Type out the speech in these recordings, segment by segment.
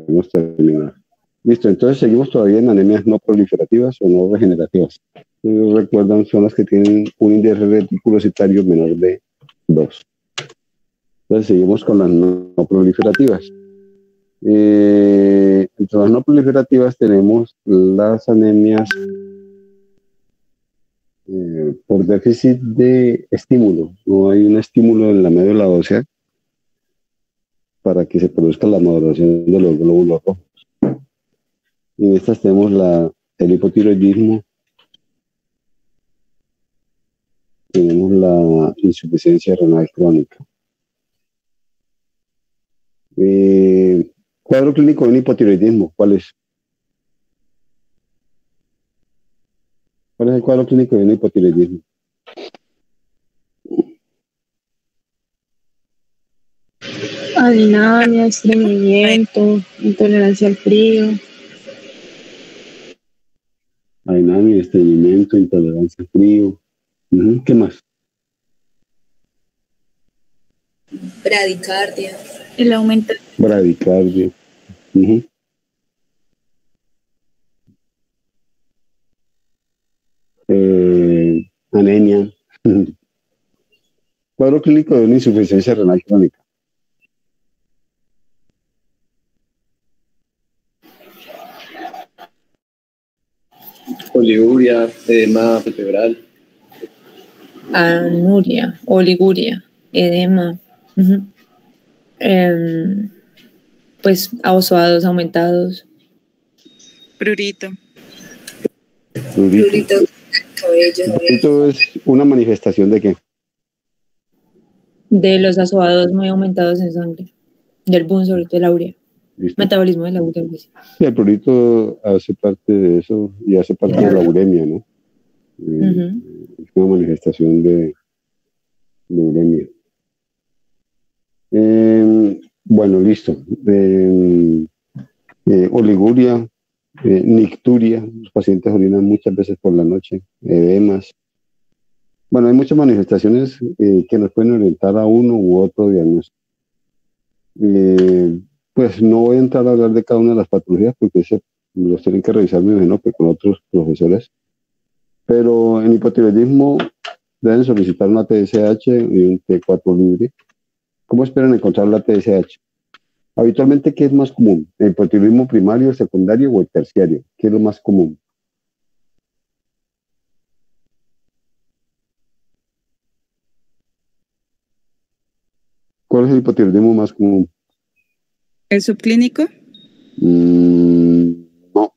podemos terminar. Listo, entonces seguimos todavía en anemias no proliferativas o no regenerativas. Recuerdan, son las que tienen un índice reticulocitario menor de 2. Entonces seguimos con las no proliferativas. Entre las no proliferativas tenemos las anemias por déficit de estímulo. No hay un estímulo en la médula ósea para que se produzca la maduración de los glóbulos rojos. Y en estas tenemos el hipotiroidismo, tenemos la insuficiencia renal crónica. Cuadro clínico de un hipotiroidismo, ¿cuál es? ¿Cuál es el cuadro clínico de un hipotiroidismo? Anemia, estreñimiento, intolerancia al frío. Anemia, estreñimiento, intolerancia al frío. ¿Qué más? Bradicardia. El aumento. Bradicardia. Anemia. Cuadro clínico de una insuficiencia renal crónica. Oliguria, edema vertebral. Anuria, oliguria, edema. Pues ozoados aumentados. Prurito. Prurito, cabello. ¿Esto es una manifestación de qué? De los azoados muy aumentados en sangre. Del boom, sobre todo de la urea. ¿Listo? Metabolismo de la urea. Sí, el prurito hace parte de eso y hace parte de la uremia, ¿no? Es una manifestación de uremia. Bueno, listo. Oliguria, nicturia, los pacientes orinan muchas veces por la noche, edemas. Bueno, hay muchas manifestaciones que nos pueden orientar a uno u otro diagnóstico. Pues no voy a entrar a hablar de cada una de las patologías porque los tienen que revisar, me imagino, que con otros profesores. Pero en hipotiroidismo deben solicitar una TSH y un T4 libre. ¿Cómo esperan encontrar la TSH? Habitualmente, ¿qué es más común? ¿El hipotiroidismo primario, secundario o el terciario? ¿Qué es lo más común? ¿Cuál es el hipotiroidismo más común? ¿El subclínico? No.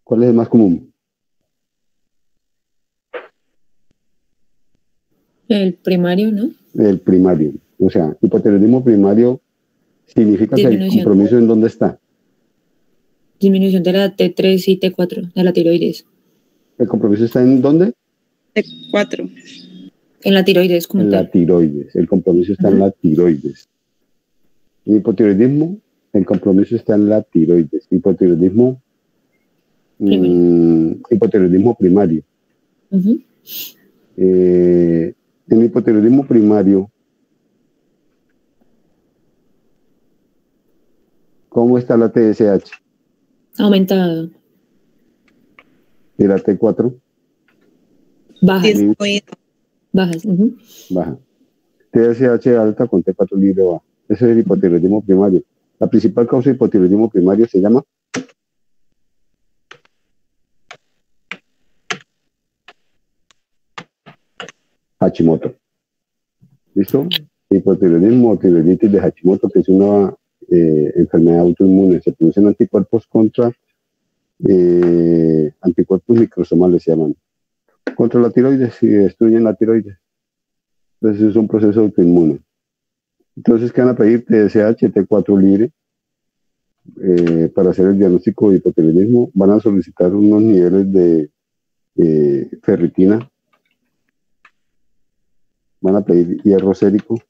¿Cuál es el más común? El primario, ¿no? El primario. O sea, hipotiroidismo primario significa que el compromiso ¿en dónde está? Disminución de la T3 y T4, de la tiroides. ¿El compromiso está en dónde? T4. En la tiroides, como en tal. La tiroides. El compromiso está en la tiroides. En hipotiroidismo, el compromiso está en la tiroides. Hipotiroidismo primario. En hipotiroidismo primario, ¿cómo está la TSH? Aumentada. ¿Y la T4? Bajas. Bajas. Baja. TSH alta con T4 libre baja. Ese es el hipotiroidismo primario. La principal causa de hipotiroidismo primario se llama Hashimoto. ¿Listo? Hipotiroidismo o tiroiditis de Hashimoto, que es una enfermedad autoinmune. Se producen anticuerpos contra anticuerpos microsomales, se llaman. Contra la tiroides y destruyen la tiroides. Entonces es un proceso autoinmune. Entonces, ¿qué van a pedir? TSH, T4 libre. Para hacer el diagnóstico de hipotiroidismo, van a solicitar unos niveles de ferritina. Van a pedir hierro sérico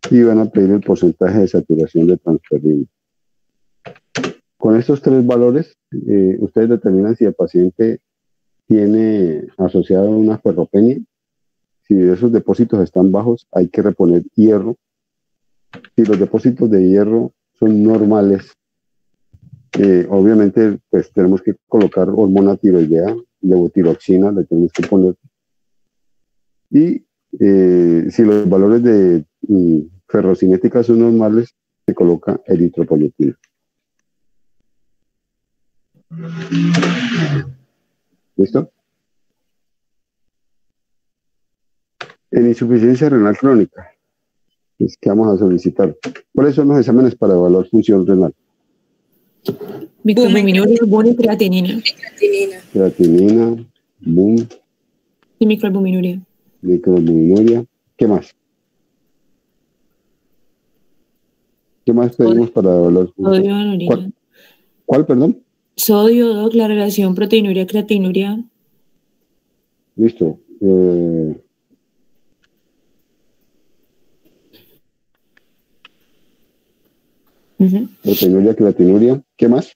y van a pedir el porcentaje de saturación de transferrina. Con estos tres valores, ustedes determinan si el paciente tiene asociado una ferropenia. Si esos depósitos están bajos, hay que reponer hierro Si los depósitos de hierro son normales, obviamente pues tenemos que colocar hormona tiroidea, levotiroxina, le tenemos que poner. Y si los valores de ferrocinética son normales, se coloca eritropoyetina. ¿Listo? En insuficiencia renal crónica, es que vamos a solicitar. ¿Cuáles son los exámenes para evaluar función renal? Microalbuminuria, boom y creatinina. Creatinina, boom, Y microalbuminuria. microalbuminuria. ¿Qué más? ¿Qué más pedimos para evaluar función? Sodio en orina. ¿Cuál, perdón? Sodio, doc, la relación proteinuria, creatinuria. Listo. Proteinuria, creatinuria. ¿Qué más?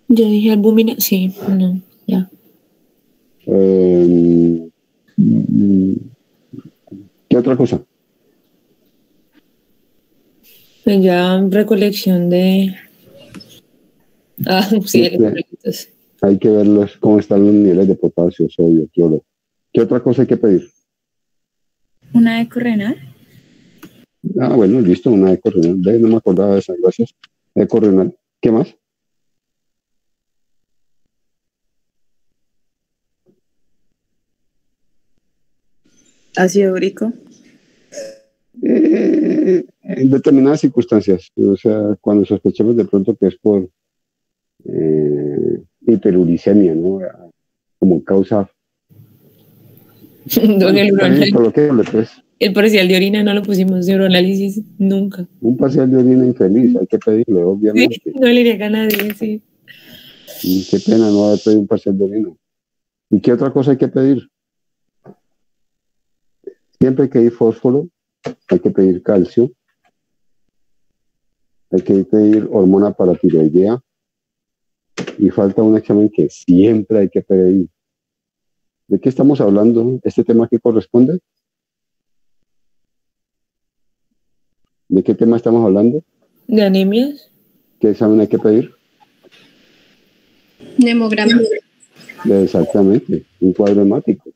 Ya dije albúmina, sí, no, ya. ¿Qué otra cosa? Pues ya recolección de... Ah, sí, electrolitos. Hay que ver cómo están los niveles de potasio, sodio, cloro. ¿Qué otra cosa hay que pedir? ¿Una eco renal? Ah, bueno, listo, una eco renal. No me acordaba de esa, gracias. Eco renal. ¿Qué más? Ácido úrico. En determinadas circunstancias, o sea, cuando sospechamos de pronto que es por hiperuricemia, ¿no? Como causa. Don el uroanálisis. Coloquémosle, pues. El parcial de orina no lo pusimos de uroanálisis nunca. Un parcial de orina infeliz, hay que pedirle, obviamente. Sí, no le iría a nadie, sí. Y qué pena no haber pedido un parcial de orina. ¿Y qué otra cosa hay que pedir? Siempre hay que pedir fósforo, hay que pedir calcio, hay que pedir hormona paratiroidea y falta un examen que siempre hay que pedir. ¿De qué estamos hablando? ¿Este tema qué corresponde? ¿De qué tema estamos hablando? ¿De anemias? ¿Qué examen hay que pedir? Hemograma. Exactamente, un cuadro hemático.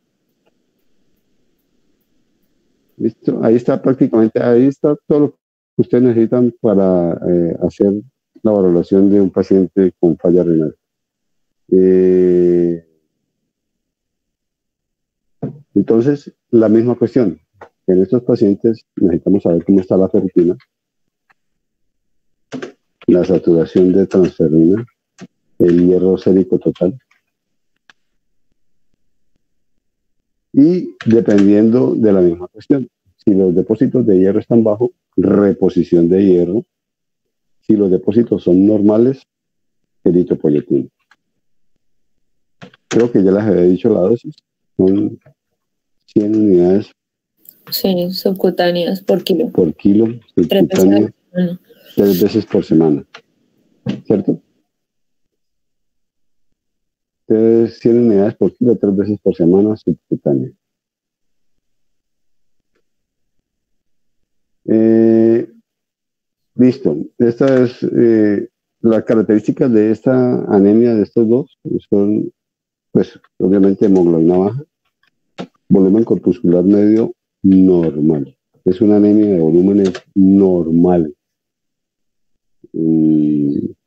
¿Listo? Ahí está prácticamente, ahí está todo lo que ustedes necesitan para hacer la valoración de un paciente con falla renal. Entonces, la misma cuestión. En estos pacientes necesitamos saber cómo está la ferritina, la saturación de transferrina, el hierro sérico total. Y dependiendo de la misma cuestión, si los depósitos de hierro están bajos, reposición de hierro. Si los depósitos son normales, eritropoyetina. Creo que ya les había dicho la dosis. Son 100 unidades. Sí, subcutáneas por kilo. Por kilo, subcutánea, 3 veces por semana. ¿Cierto? Entonces, 100 unidades por kilo, 3 veces por semana, subcutánea. Listo. Esta es las características de esta anemia de estos dos. Son, pues, obviamente, hemoglobina baja, volumen corpuscular medio normal. Es una anemia de volúmenes normales.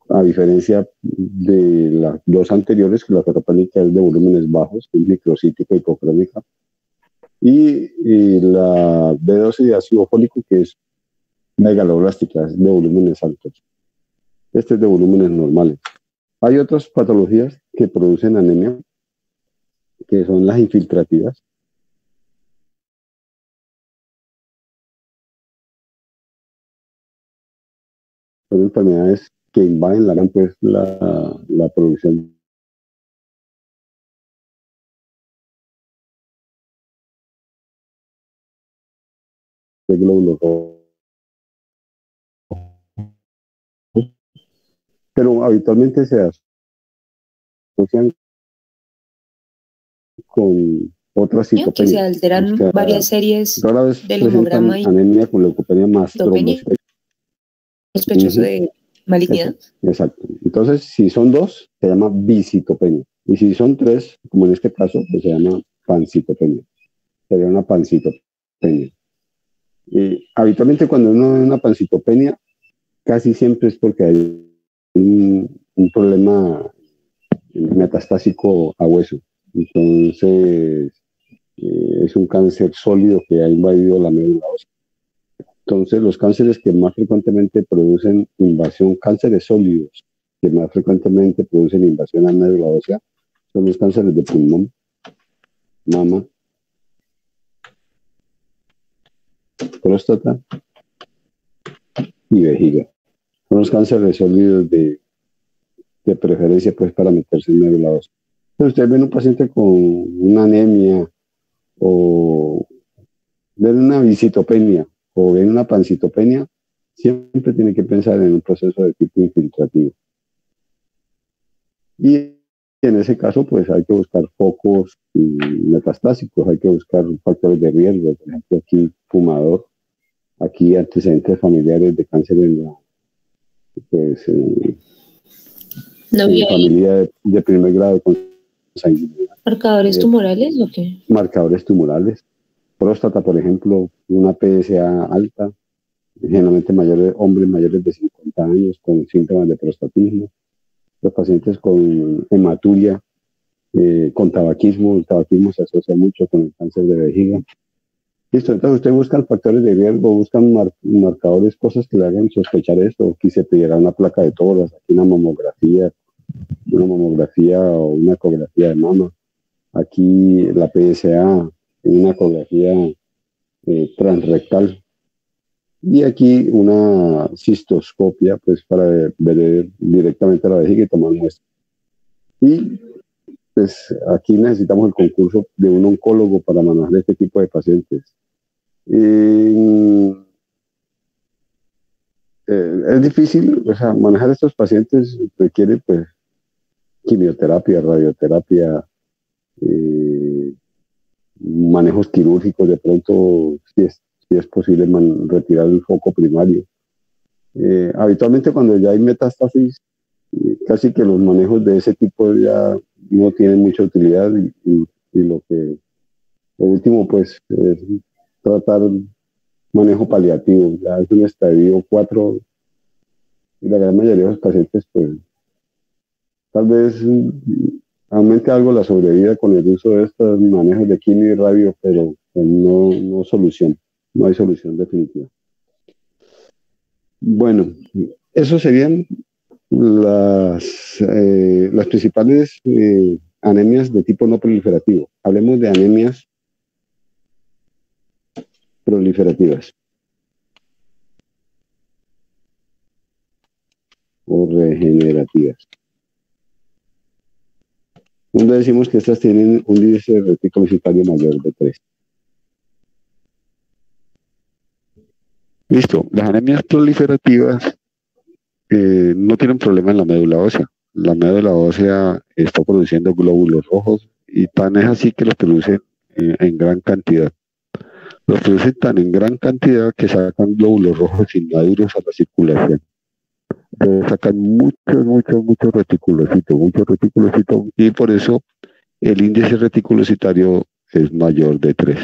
A diferencia de las dos anteriores, que la ferropánica es de volúmenes bajos, es microcítica hipocrónica, y la B12 de ácido fólico, que es megaloblástica, es de volúmenes altos. Este es de volúmenes normales. Hay otras patologías que producen anemia, que son las infiltrativas. Son enfermedades que invaden la producción de glóbulos rojos. Pero habitualmente se asocian con Otra Que se citopenia. alteran O sea, varias series rara vez del presentan hemograma y anemia con leucopenia más citopenia trombocitopenia. sospechoso de malignidad. Exacto. Entonces, si son dos, se llama bicitopenia. Y si son tres, como en este caso, pues se llama pancitopenia. Sería una pancitopenia. Y habitualmente cuando uno ve una pancitopenia, casi siempre es porque hay un problema metastásico a hueso. Entonces, es un cáncer sólido que ha invadido la médula ósea. Entonces, los cánceres que más frecuentemente producen invasión, cánceres sólidos que más frecuentemente producen invasión a la médula ósea, son los cánceres de pulmón, mama, próstata y vejiga. Son los cánceres sólidos de preferencia pues para meterse en médula ósea. Entonces, usted ve un paciente con una anemia o ven una bicitopenia o ven una pancitopenia, siempre tiene que pensar en un proceso de tipo infiltrativo. Y en ese caso, pues hay que buscar focos metastásicos, hay que buscar factores de riesgo, por ejemplo, aquí fumador, aquí antecedentes familiares de cáncer en la pues, No vi ahí familia de primer grado con sanguínea. marcadores tumorales o qué. Marcadores tumorales, próstata, por ejemplo, una PSA alta, generalmente hombres mayores de 50 años con síntomas de prostatismo, los pacientes con hematuria, con tabaquismo. El tabaquismo se asocia mucho con el cáncer de vejiga. Listo, entonces usted busca factores de riesgo, buscan marcadores, cosas que le hagan sospechar esto. Aquí se pedirá una placa de toras, aquí una mamografía o una ecografía de mama. Aquí la PSA, una ecografía transrectal. Y aquí una cistoscopia, pues para ver directamente la vejiga y tomar muestras. Y pues aquí necesitamos el concurso de un oncólogo para manejar este tipo de pacientes. Es difícil, o sea, manejar estos pacientes requiere pues quimioterapia, radioterapia, manejos quirúrgicos, de pronto si es posible retirar el foco primario. Habitualmente cuando ya hay metástasis, casi que los manejos de ese tipo ya no tienen mucha utilidad y lo último pues es tratar manejo paliativo. Ya es un estadio 4 y la gran mayoría de los pacientes pues tal vez aumente algo la sobrevida con el uso de estos manejos de quimio y radio, pero pues, no solución, no hay solución definitiva. Bueno, eso serían las principales anemias de tipo no proliferativo. Hablemos de anemias proliferativas o regenerativas. Donde decimos que estas tienen un índice reticulocitario mayor de 3. Listo, las anemias proliferativas no tienen problema en la médula ósea. La médula ósea está produciendo glóbulos rojos y tan es así que los produce en gran cantidad. Los producen tan en gran cantidad que sacan glóbulos rojos inmaduros a la circulación. Entonces sacan muchos reticulocitos, y por eso el índice reticulocitario es mayor de 3.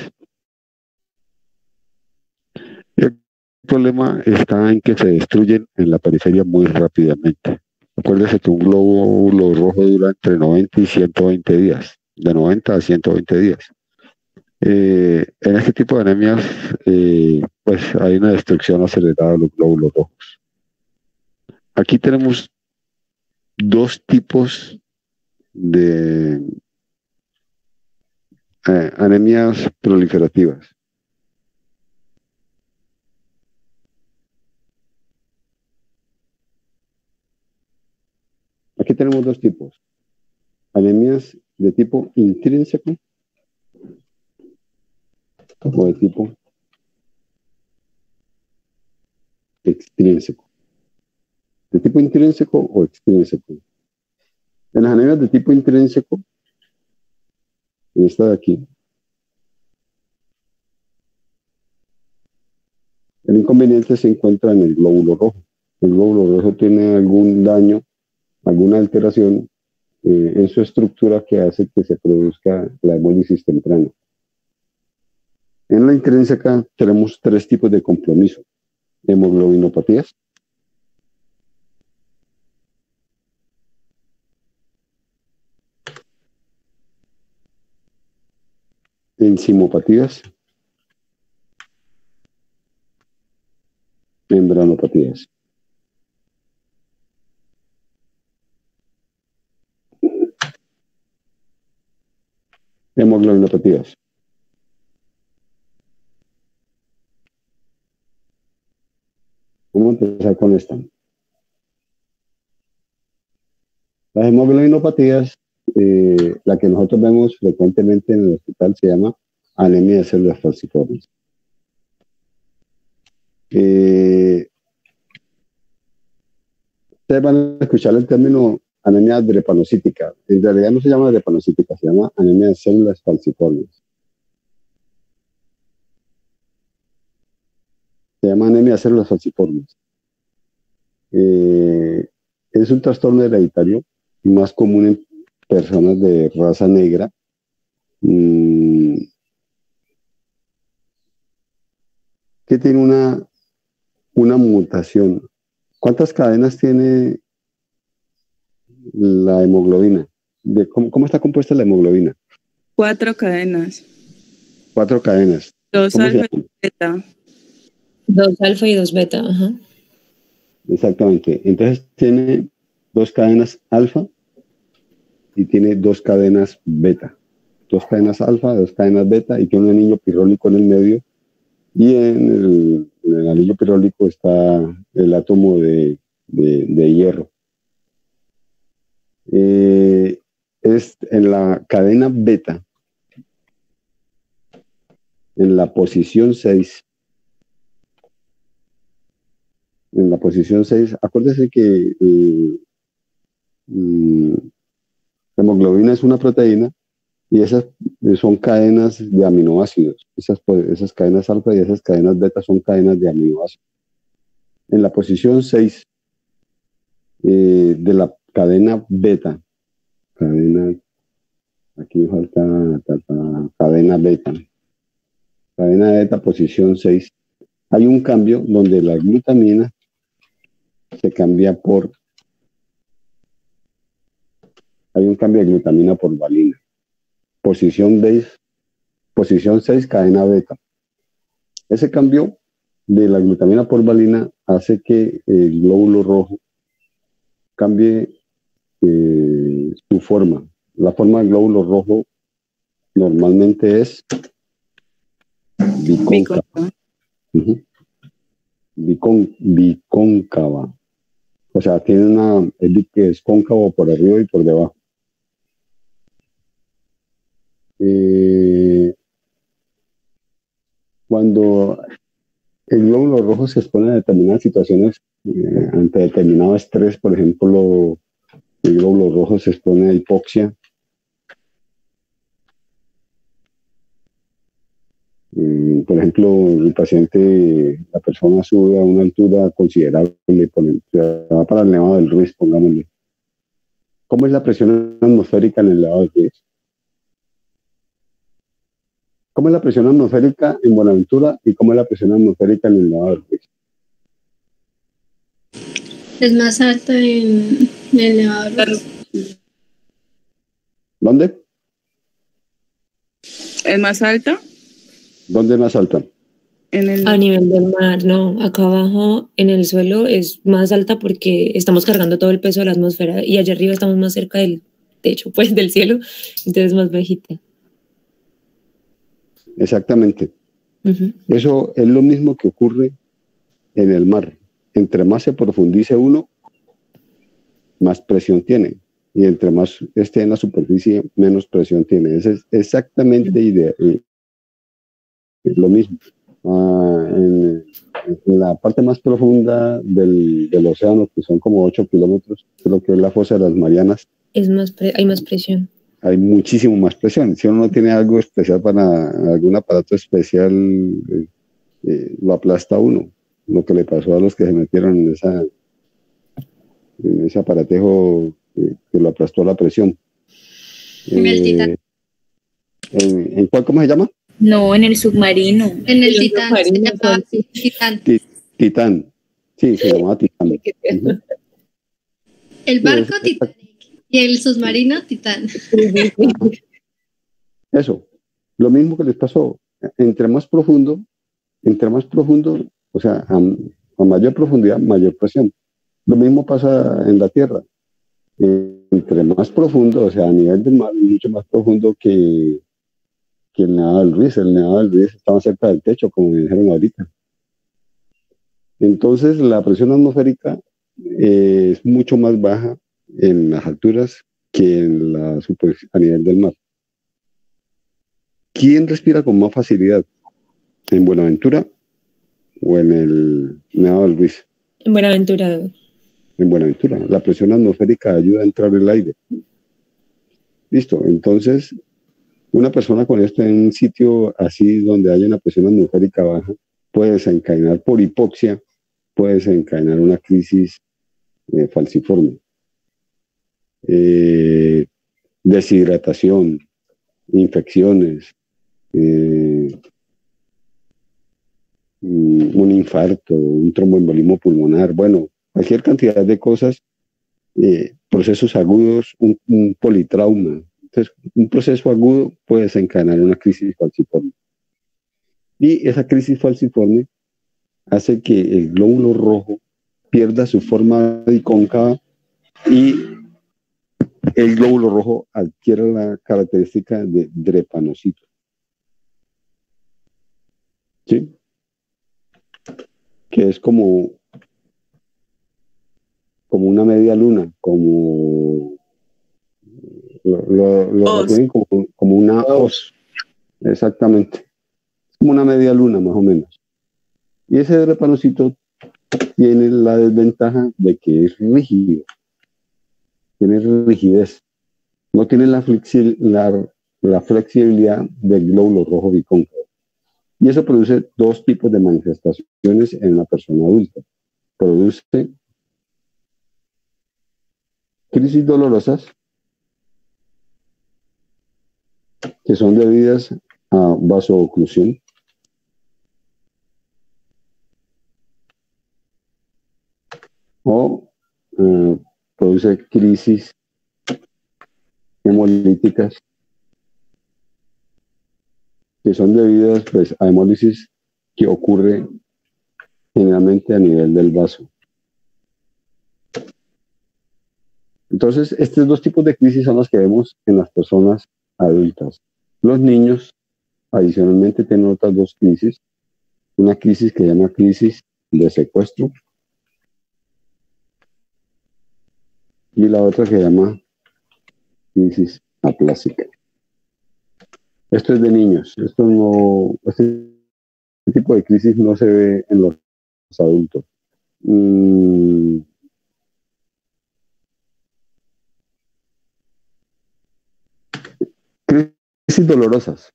El problema está en que se destruyen en la periferia muy rápidamente. Acuérdese que un glóbulo rojo dura entre 90 y 120 días, de 90 a 120 días. En este tipo de anemias, pues hay una destrucción acelerada de los glóbulos rojos. Aquí tenemos dos tipos de anemias proliferativas. Aquí tenemos dos tipos. Anemias de tipo intrínseco o de tipo extrínseco. De tipo intrínseco o extrínseco. En las anemias de tipo intrínseco, en esta de aquí, El inconveniente se encuentra en el glóbulo rojo. El glóbulo rojo tiene algún daño, alguna alteración en su estructura que hace que se produzca la hemólisis temprana. En la intrínseca tenemos 3 tipos de compromiso: hemoglobinopatías, enzimopatías, membranopatías. Hemoglobinopatías. Vamos a empezar con esta. Las hemoglobinopatías, la que nosotros vemos frecuentemente en el hospital, se llama anemia de células falciformes. Ustedes van a escuchar el término anemia drepanocítica. En realidad no se llama drepanocítica, se llama anemia de células falciformes. Se llama anemia de células falciformes. Es un trastorno hereditario más común en personas de raza negra. Que tiene una mutación. ¿Cuántas cadenas tiene la hemoglobina? ¿Cómo está compuesta la hemoglobina? 4 cadenas. 4 cadenas. 2 ¿Cómo se alfa y llaman? beta. 2 alfa y 2 beta, ajá. Exactamente. Entonces tiene 2 cadenas alfa y tiene 2 cadenas beta. 2 cadenas alfa, 2 cadenas beta, y tiene un anillo pirrólico en el medio. Y en el anillo pirrólico está el átomo de hierro. Es en la cadena beta, en la posición 6. En la posición 6, acuérdense que la hemoglobina es una proteína y esas son cadenas de aminoácidos. Esas cadenas alfa y esas cadenas beta son cadenas de aminoácidos. En la posición 6 de la cadena beta, aquí me falta cadena beta, posición 6, hay un cambio donde la glutamina se cambia hay un cambio de glutamina por valina. Posición 6, cadena beta. Ese cambio de la glutamina por valina hace que el glóbulo rojo cambie su forma. La forma del glóbulo rojo normalmente es bicóncava. Bicóncava. O sea, tiene que es cóncavo por arriba y por debajo. Cuando el glóbulo rojo se expone a determinadas situaciones, ante determinado estrés, por ejemplo, el glóbulo rojo se expone a hipoxia. Por ejemplo, el paciente, la persona sube a una altura considerable, va para el Nevado del Ruiz, pongámosle. ¿Cómo es la presión atmosférica en el Nevado del Ruiz? ¿Cómo es la presión atmosférica en Buenaventura y cómo es la presión atmosférica en el Nevado del Ruiz? Es más alta en el Nevado del Ruiz. ¿Dónde? ¿Es más alta? ¿Dónde es más alta? A nivel del mar, no. Acá abajo en el suelo es más alta porque estamos cargando todo el peso de la atmósfera y allá arriba estamos más cerca del techo, pues del cielo, entonces es más bajita. Exactamente. Eso es lo mismo que ocurre en el mar. Entre más se profundice uno, más presión tiene. Y entre más esté en la superficie, menos presión tiene. Eso es exactamente lo mismo. En la parte más profunda del océano, que son como 8 kilómetros, creo que es la fosa de las Marianas. Hay más presión. Hay muchísimo más presión. Si uno no tiene algo especial para algún aparato especial, lo aplasta uno. lo que le pasó a los que se metieron en ese aparatejo que lo aplastó la presión. En el Titán. ¿En cuál, cómo se llama? No, en el submarino. En el Los Titán, se submarinos llamaba son- así, Titán. Titán. Sí, se llamaba Titán. Ujú. El barco Sí, Titanic y el submarino Titán. Eso, lo mismo que les pasó. Entre más profundo, o sea, a mayor profundidad, mayor presión. Lo mismo pasa en la Tierra. Entre más profundo, o sea, a nivel del mar, mucho más profundo que el Nevado del Ruiz. El Nevado del Ruiz estaba cerca del techo, como me dijeron ahorita. Entonces, la presión atmosférica es mucho más baja en las alturas que en a nivel del mar. ¿Quién respira con más facilidad? ¿En Buenaventura o en el Nevado del Ruiz? Buenaventura. En Buenaventura. La presión atmosférica ayuda a entrar el aire. Listo. Entonces, una persona con esto en un sitio así donde haya una presión atmosférica baja puede desencadenar por hipoxia, puede desencadenar una crisis falciforme. Deshidratación, infecciones, un infarto, un tromboembolismo pulmonar, bueno, cualquier cantidad de cosas, procesos agudos, un politrauma. Entonces, un proceso agudo puede desencadenar una crisis falciforme. Y esa crisis falciforme hace que el glóbulo rojo pierda su forma bicóncava y el glóbulo rojo adquiere la característica de drepanocito. ¿Sí? Que es como una media luna, como lo tienen como una hoz. Exactamente. Es como una media luna, más o menos. Y ese drepanocito tiene la desventaja de que es rígido. Tiene rigidez. No tiene la flexibilidad del glóbulo rojo bicóncavo. Y eso produce dos tipos de manifestaciones en la persona adulta. Produce crisis dolorosas que son debidas a vasooclusión. O produce crisis hemolíticas que son debidas pues, a hemólisis que ocurre generalmente a nivel del vaso. Entonces, estos dos tipos de crisis son los que vemos en las personas adultas. Los niños, adicionalmente, tienen otras dos crisis. Una crisis que se llama crisis de secuestro y la otra que se llama crisis aplásica. Esto es de niños. Este tipo de crisis no se ve en los adultos. Crisis dolorosas.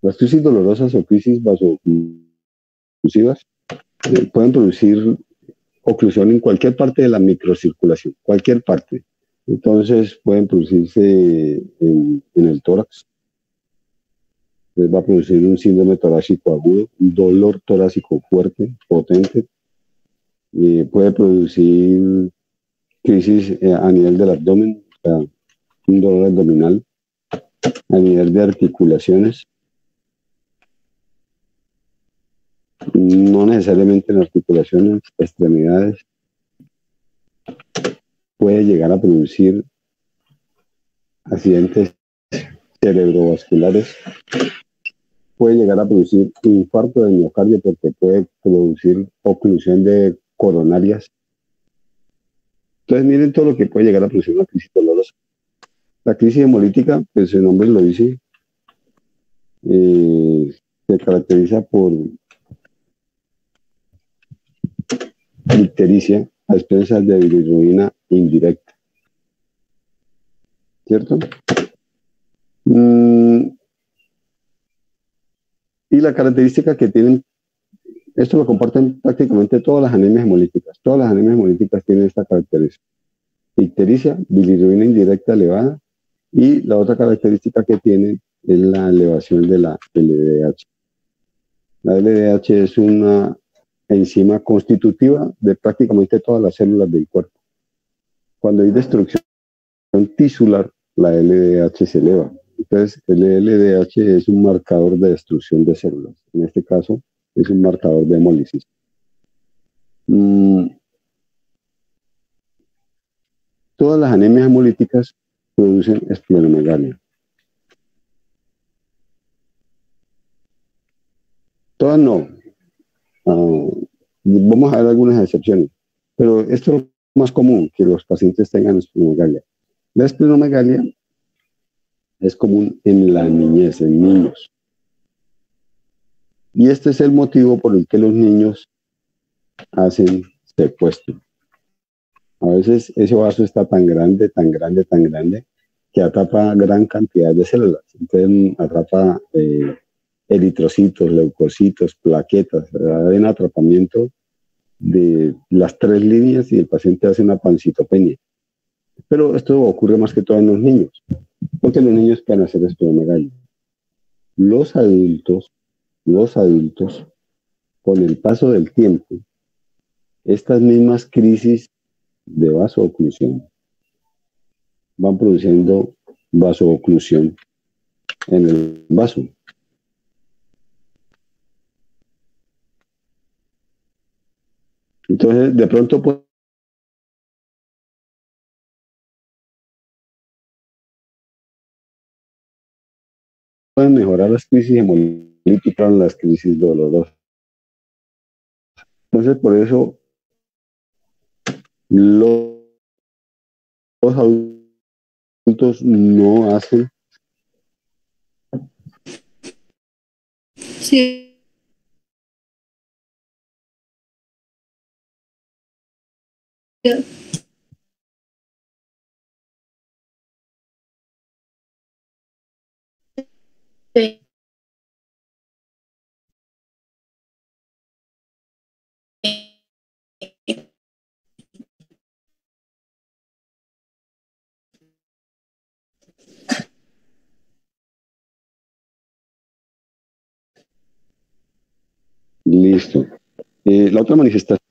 Las crisis dolorosas o crisis vasooclusivas pueden producir oclusión en cualquier parte de la microcirculación, cualquier parte. Entonces pueden producirse en el tórax. Les va a producir un síndrome torácico agudo, un dolor torácico fuerte, potente. Puede producir crisis a nivel del abdomen, o sea, un dolor abdominal, a nivel de articulaciones. No necesariamente en articulaciones, extremidades. Puede llegar a producir accidentes cerebrovasculares. Puede llegar a producir infarto de miocardio porque puede producir oclusión de coronarias. Entonces miren todo lo que puede llegar a producir una crisis dolorosa. La crisis hemolítica, pues el nombre lo dice, se caracteriza por ictericia a expensas de bilirrubina indirecta. ¿Cierto? Y la característica que tienen, esto lo comparten prácticamente todas las anemias hemolíticas. Todas las anemias hemolíticas tienen esta característica. Ictericia, bilirrubina indirecta elevada, y la otra característica que tienen es la elevación de la LDH. La LDH es una enzima constitutiva de prácticamente todas las células del cuerpo. Cuando hay destrucción tisular, la LDH se eleva. Entonces, el LDH es un marcador de destrucción de células. En este caso, es un marcador de hemólisis. Todas las anemias hemolíticas producen esplenomegalia. Todas no. Vamos a ver algunas excepciones. Pero esto es lo más común, que los pacientes tengan esplenomegalia. La esplenomegalia es común en la niñez, en niños. Y este es el motivo por el que los niños hacen secuestro. A veces ese vaso está tan grande, tan grande, tan grande, que atrapa gran cantidad de células. Entonces atrapa eritrocitos, leucocitos, plaquetas. Hay un atrapamiento de las 3 líneas y el paciente hace una pancitopenia. Pero esto ocurre más que todo en los niños, porque los niños pueden hacer esplenomegalia. Los adultos, con el paso del tiempo, estas mismas crisis de vasooclusión van produciendo vasooclusión en el vaso. Entonces, de pronto pueden mejorar las crisis hemolíticas, las crisis dolorosas. Entonces, por eso los adultos no hacen Sí. listo. La otra manifestación